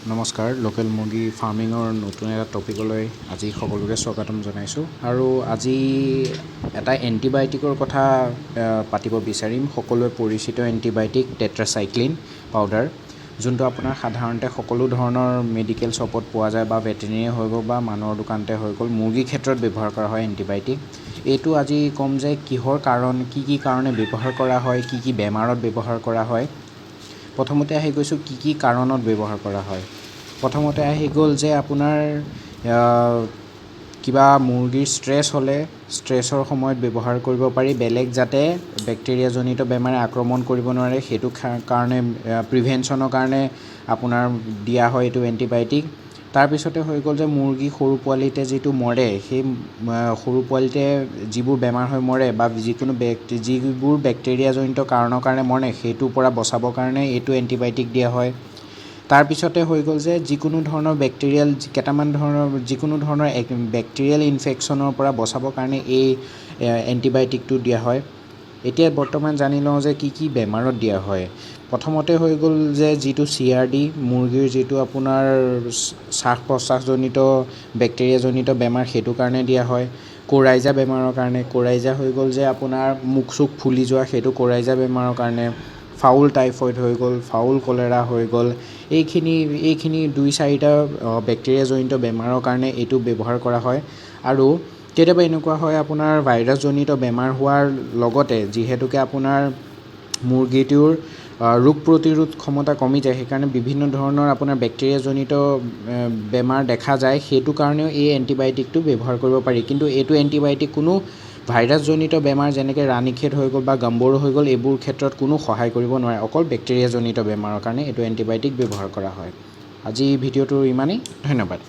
নমস্কাৰ লোকেল মুৰ্গী ফাৰ্মিঙৰ নতুন এটা টপিকলৈ আজি সকলোকে স্বাগতম জনাইছোঁ আৰু আজি এটা এণ্টিবায়'টিকৰ কথা পাতিব বিচাৰিম। সকলোৱে পৰিচিত এণ্টিবায়'টিক টেট্ৰাচাইক্লিন পাউডাৰ, যোনটো আপোনাৰ সাধাৰণতে সকলো ধৰণৰ মেডিকেল শ্বপত পোৱা যায় বা ভেটেৰিনেৰী হৈ গ'ল বা মানুহৰ দোকানতে হৈ গ'ল। মুৰ্গীৰ ক্ষেত্ৰত ব্যৱহাৰ কৰা হয় এণ্টিবায়'টিক। এইটো আজি ক'ম যে কিহৰ কাৰণ, কি কাৰণে ব্যৱহাৰ কৰা হয়, কি বেমাৰত ব্যৱহাৰ কৰা হয়। প্ৰথমতে আহি গৈছোঁ কি কাৰণত ব্যৱহাৰ কৰা হয়। প্ৰথমতে আহি গ'ল যে আপোনাৰ কিবা মুৰ্গীৰ ষ্ট্ৰেছ হ'লে ষ্ট্ৰেছৰ সময়ত ব্যৱহাৰ কৰিব পাৰি, বেলেগ যাতে বেক্টেৰিয়াজনিত বেমাৰে আক্ৰমণ কৰিব নোৱাৰে সেইটো কাৰণে প্ৰিভেনশ্যনৰ কাৰণে আপোনাৰ দিয়া হয় এইটো এণ্টিবায়'টিক। তাৰপিছতে হৈ গ'ল যে মুৰ্গী সৰু পোৱালিতে যিটো মৰে, সেই সৰু পোৱালিতে যিবোৰ বেমাৰ হৈ মৰে বা যিবোৰ বেক্টেৰিয়াজনিত কাৰণৰ কাৰণে মৰে সেইটোৰ পৰা বচাবৰ কাৰণে এইটো এণ্টিবায়'টিক দিয়া হয়। তাৰপিছতে হৈ গ'ল যে যিকোনো ধৰণৰ যিকোনো ধৰণৰ বেক্টেৰিয়েল ইনফেকশ্যনৰ পৰা বচাবৰ কাৰণে এই এণ্টিবায়'টিকটো দিয়া হয়। এতিয়া বৰ্তমান জানি লওঁ যে কি বেমাৰত দিয়া হয়। প্ৰথমতে হৈ গ'ল যে যিটো CRD, মুৰ্গীৰ যিটো আপোনাৰ শ্বাস প্ৰশ্বাসজনিত বেক্টেৰিয়াজনিত বেমাৰ সেইটো কাৰণে দিয়া হয়। কোৰাইজা বেমাৰৰ কাৰণে, কোৰাইজা হৈ গ'ল যে আপোনাৰ মুখ চুখ ফুলি যোৱা, সেইটো কোৰাইজা বেমাৰৰ কাৰণে। ফাউল টাইফইড হৈ গ'ল, ফাউল কলেৰা হৈ গ'ল, এইখিনি 2-4টা বেক্টেৰিয়াজনিত বেমাৰৰ কাৰণে এইটো ব্যৱহাৰ কৰা হয়। আৰু কেতিয়াবা এনেকুৱা হয় আপোনাৰ ভাইৰাছজনিত বেমাৰ হোৱাৰ লগতে যিহেতুকে আপোনাৰ মুৰ্গীটোৰ ৰোগ প্ৰতিৰোধ ক্ষমতা কমি যায়, সেইকাৰণে বিভিন্ন ধৰণৰ আপোনাৰ বেক্টেৰিয়াজনিত বেমাৰ দেখা যায়, সেইটো কাৰণেও এই এণ্টিবায়'টিকটো ব্যৱহাৰ কৰিব পাৰি। কিন্তু এইটো এণ্টিবায়'টিক কোনো ভাইৰাছজনিত বেমাৰ যেনেকৈ ৰাণীখেত হৈ গ'ল বা গাম্বৰু হৈ গ'ল এইবোৰ ক্ষেত্ৰত কোনো সহায় কৰিব নোৱাৰে। অকল বেক্টেৰিয়াজনিত বেমাৰৰ কাৰণে এইটো এণ্টিবায়'টিক ব্যৱহাৰ কৰা হয়। আজি ভিডিঅ'টো ইমানেই, ধন্যবাদ।